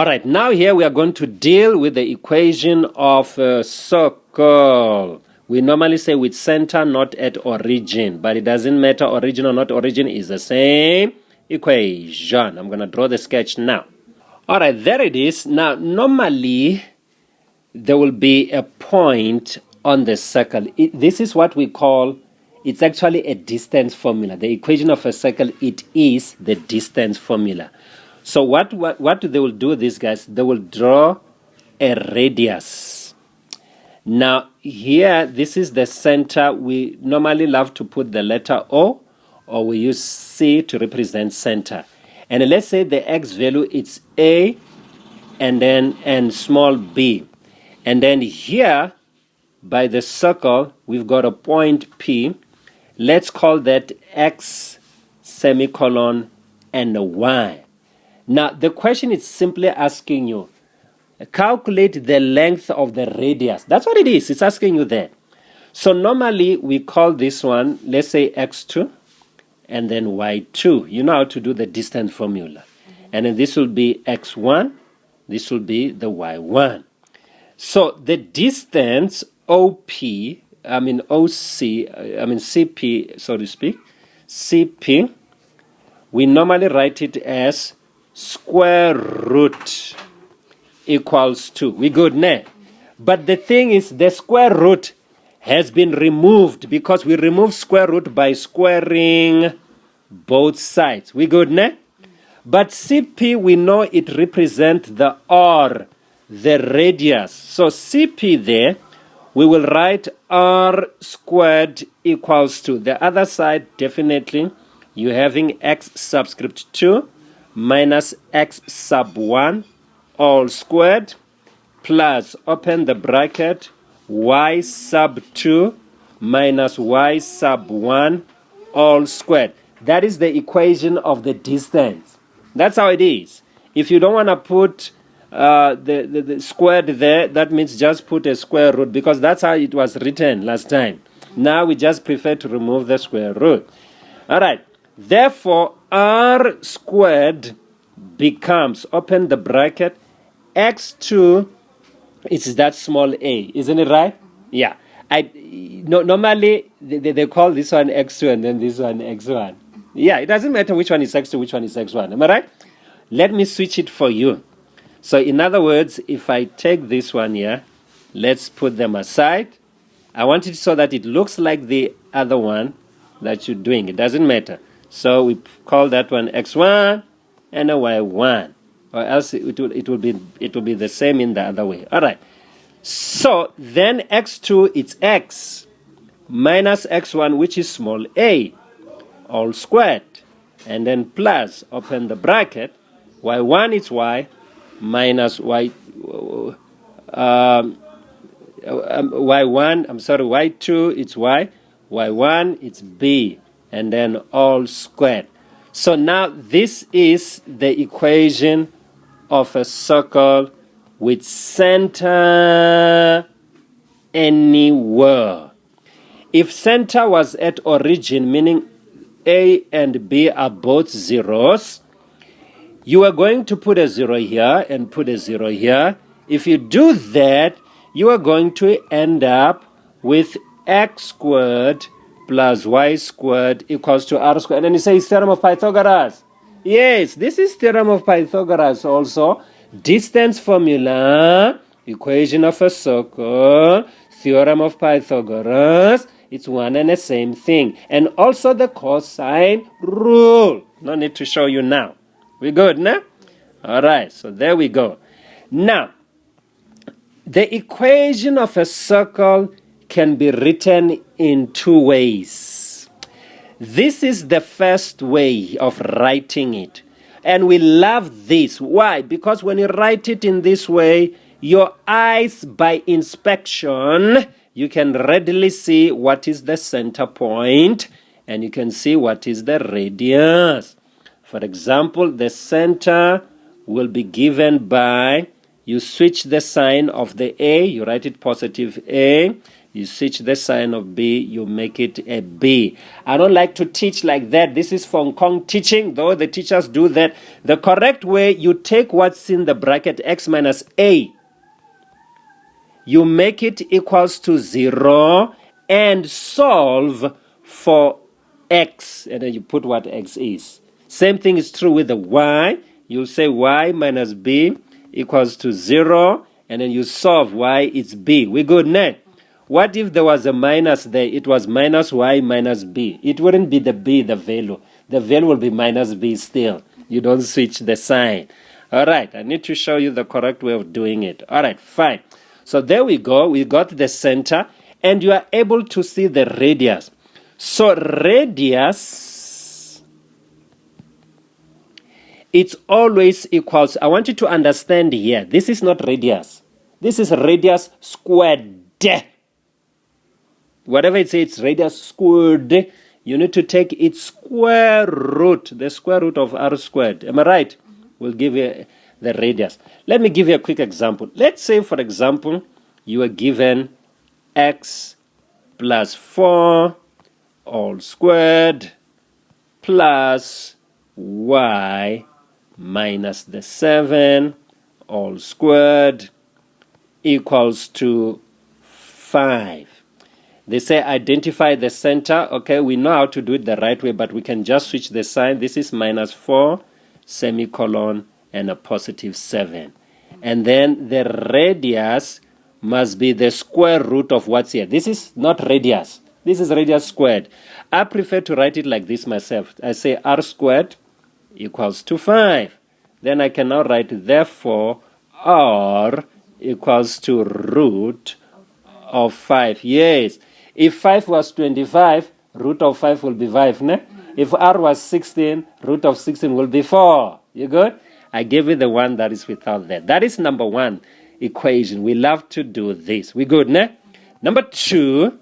All right, now here we are going to deal with the equation of a circle. We normally say with center, not at origin, but it doesn't matter. Origin or not origin is the same equation. I'm going to draw the sketch now. All right, there it is. Now, normally, there will be a point on the circle. This is what we call, it's actually a distance formula. The equation of a circle, it is the distance formula. So what they will do, these guys, they will draw a radius. Now, here, this is the center. We normally love to put the letter O, or we use C to represent center. And let's say the x value, it's A, and small b. And then here, by the circle, we've got a point P. Let's call that X, semicolon, and a Y. Now, the question is simply asking you, calculate the length of the radius. That's what it is. It's asking you there. So normally, we call this one, let's say X2, and then Y2. You know how to do the distance formula. And then this will be X1. This will be the Y1. So the distance CP, so to speak, CP, we normally write it as square root equals 2. We good now? But the thing is, the square root has been removed because we remove square root by squaring both sides. We good now? But CP, we know it represents the R, the radius. So CP there, we will write R squared equals 2. The other side, definitely, you're having X subscript 2 minus X sub 1 all squared plus, open the bracket, Y sub 2 minus Y sub 1 all squared. That is the equation of the distance. That's how it is. If you don't want to put the squared there, that means just put a square root, because that's how it was written last time. Now we just prefer to remove the square root. All right. Therefore, R squared becomes, open the bracket, X2, it's that small a, isn't it right? Yeah. Normally, they call this one X2 and then this one X1. Yeah, it doesn't matter which one is X2, which one is X1. Am I right? Let me switch it for you. So in other words, if I take this one here, let's put them aside. I want it so that it looks like the other one that you're doing. It doesn't matter. So we call that one X1 and a Y1. Or else it will be the same in the other way. All right. So then X2, it's X minus X1, which is small a, all squared. And then plus, open the bracket, Y1 is Y minus Y, Y2 it's Y, Y1 it's B, and then all squared. So now this is the equation of a circle with center anywhere. If center was at origin, meaning A and B are both zeros, you are going to put a 0 here and put a 0 here. If you do that, you are going to end up with x squared plus y squared equals to r squared. And you say it's theorem of Pythagoras. Yes, this is theorem of Pythagoras also. Distance formula, equation of a circle, theorem of Pythagoras. It's one and the same thing. And also the cosine rule. No need to show you now. We good, now? All right, so there we go. Now, the equation of a circle can be written in two ways. This is the first way of writing it. And we love this. Why? Because when you write it in this way, your eyes, by inspection, you can readily see what is the center point, and you can see what is the radius. For example, the center will be given by, you switch the sign of the A, you write it positive A, You switch the sign of B, you make it a B. I don't like to teach like that. This is Hong Kong teaching, though the teachers do that. The correct way, you take what's in the bracket x minus A. You make it equals to 0 and solve for x. And then you put what x is. Same thing is true with the y. You'll say y minus b equals to 0. And then you solve y, it's b. We good now. What if there was a minus there? It was minus y minus b. It wouldn't be the b, the value. The value will be minus b still. You don't switch the sign. All right, I need to show you the correct way of doing it. All right, fine. So there we go. We got the center, and you are able to see the radius. So radius, it's always equals. I want you to understand here. This is not radius. This is radius squared. Whatever it says, it's radius squared. You need to take its square root, the square root of r squared. Am I right? We'll give you the radius. Let me give you a quick example. Let's say, for example, you are given x plus 4 all squared plus y minus the 7 all squared equals to 5. They say identify the center. Okay, we know how to do it the right way, but we can just switch the sign. This is minus 4, semicolon, and a positive 7. And then the radius must be the square root of what's here. This is not radius. This is radius squared. I prefer to write it like this myself. I say r squared equals to 5. Then I can now write, therefore, r equals to root of 5. Yes. If 5 was 25, root of 5 will be 5. Ne? If r was 16, root of 16 will be 4. You good? I gave you the one that is without that. That is number 1 equation. We love to do this. We good, ne? Number 2,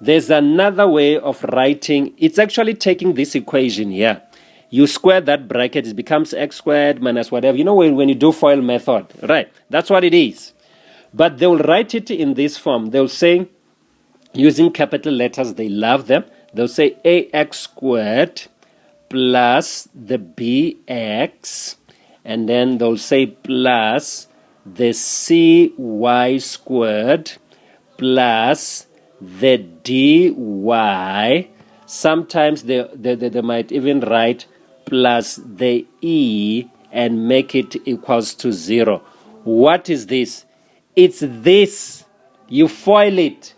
there's another way of writing. It's actually taking this equation here. You square that bracket, it becomes x squared minus whatever. You know when you do FOIL method, right? That's what it is. But they will write it in this form. They'll say, using capital letters, they love them. They'll say ax squared plus the bx, and then they'll say plus the cy squared plus the dy. Sometimes they might even write plus the e and make it equals to 0. What is this? It's this. You FOIL it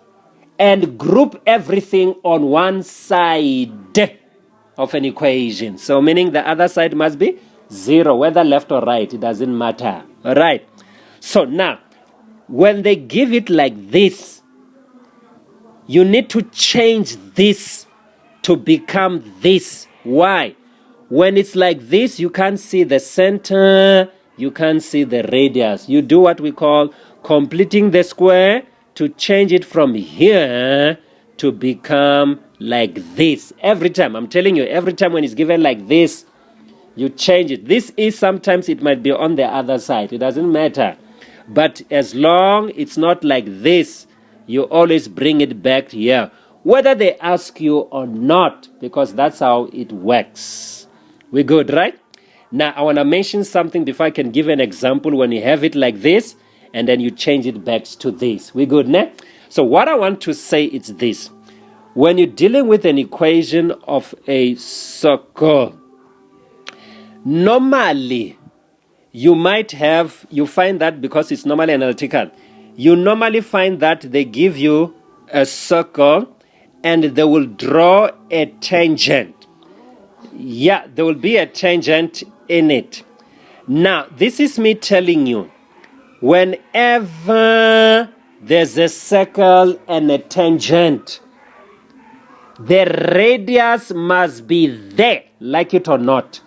and group everything on one side of an equation. So meaning the other side must be 0, whether left or right, it doesn't matter. All right. So now, when they give it like this, you need to change this to become this. Why? When it's like this, you can't see the center, you can't see the radius. You do what we call completing the square to change it from here to become like this. Every time, I'm telling you, every time when it's given like this, you change it. This is sometimes it might be on the other side. It doesn't matter. But as long it's not like this, you always bring it back here, whether they ask you or not, because that's how it works. We good, right? Now, I want to mention something before I can give an example. When you have it like this, and then you change it back to this. We good, ne? So what I want to say is this. When you're dealing with an equation of a circle, normally, you find that because it's normally analytical, you normally find that they give you a circle and they will draw a tangent. Yeah, there will be a tangent in it. Now, this is me telling you, whenever there's a circle and a tangent, the radius must be there, like it or not.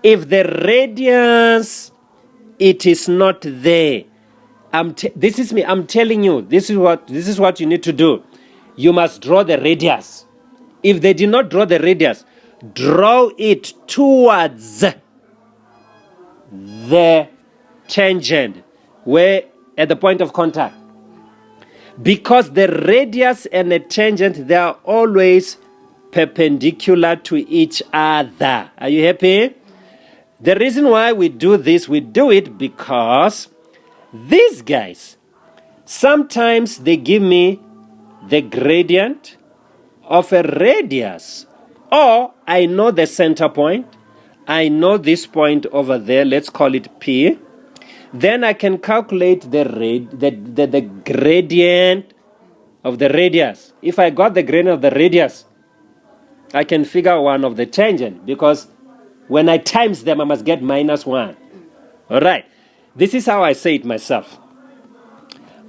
If the radius, it is not there, this is me, I'm telling you, this is what you need to do. You must draw the radius. If they did not draw the radius, draw it towards the tangent, where at the point of contact. Because the radius and the tangent, they are always perpendicular to each other. Are you happy? The reason why we do this, we do it because these guys, sometimes they give me the gradient of a radius, or I know the center point. I know this point over there, let's call it P. Then I can calculate the gradient of the radius. If I got the gradient of the radius, I can figure one of the tangent, because when I times them, I must get -1. All right. This is how I say it myself.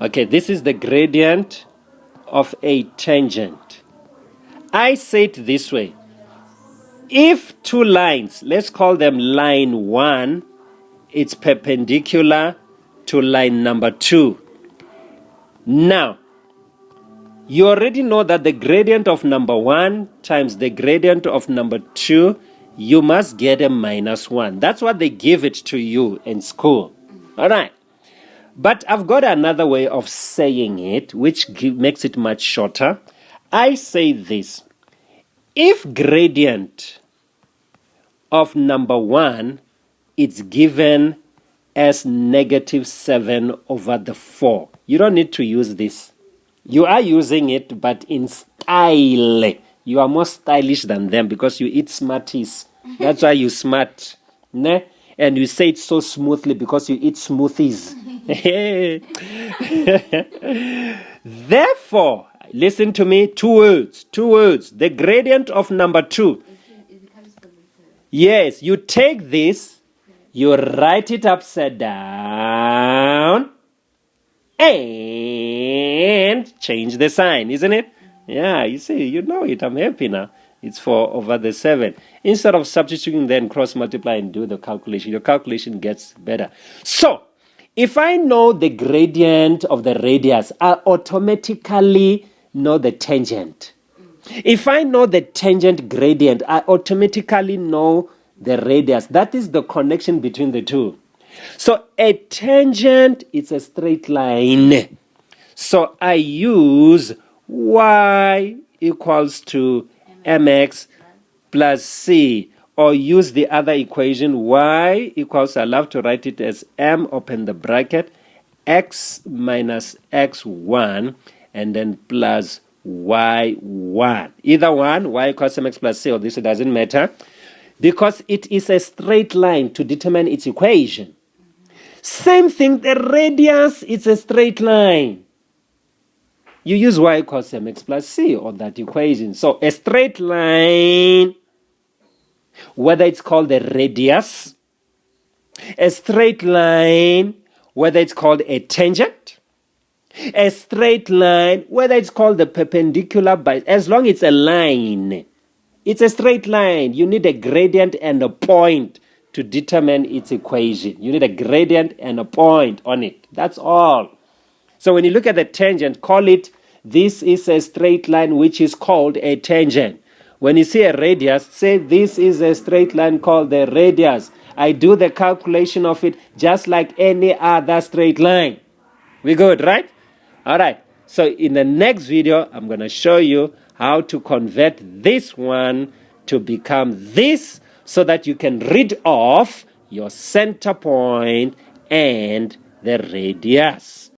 Okay, this is the gradient of a tangent. I say it this way. If two lines, let's call them line 1, it's perpendicular to line number 2. Now, you already know that the gradient of number 1 times the gradient of number 2, you must get a -1. That's what they give it to you in school. All right. But I've got another way of saying it, which makes it much shorter. I say this. If gradient of number 1 is given as -7/4, you don't need to use this. You are using it, but in style. You are more stylish than them because you eat Smarties. That's why you smart. Ne? And you say it so smoothly because you eat smoothies. Therefore, listen to me, two words. The gradient of number 2. Yes, you take this, you write it upside down, and change the sign, isn't it? Yeah, you see, you know it. I'm happy now. It's 4/7. Instead of substituting, then cross multiply and do the calculation, your calculation gets better. So, if I know the gradient of the radius, I automatically know the tangent. If I know the tangent gradient, I automatically know the radius. That is the connection between the two. So a tangent is a straight line. So I use y equals to mx plus c, or use the other equation, y equals, I love to write it as m, open the bracket, x minus x1, and then plus y1. Either one, y equals mx plus c, or this, it doesn't matter, because it is a straight line to determine its equation. Same thing, the radius is a straight line. You use y equals mx plus c on that equation. So a straight line, whether it's called the radius, a straight line, whether it's called a tangent, a straight line, whether it's called the perpendicular, but as long as it's a line, it's a straight line. You need a gradient and a point to determine its equation. You need a gradient and a point on it. That's all. So when you look at the tangent, call it, this is a straight line which is called a tangent. When you see a radius, say this is a straight line called the radius. I do the calculation of it just like any other straight line. We good, right? All right. So in the next video, I'm going to show you how to convert this one to become this, so that you can read off your center point and the radius.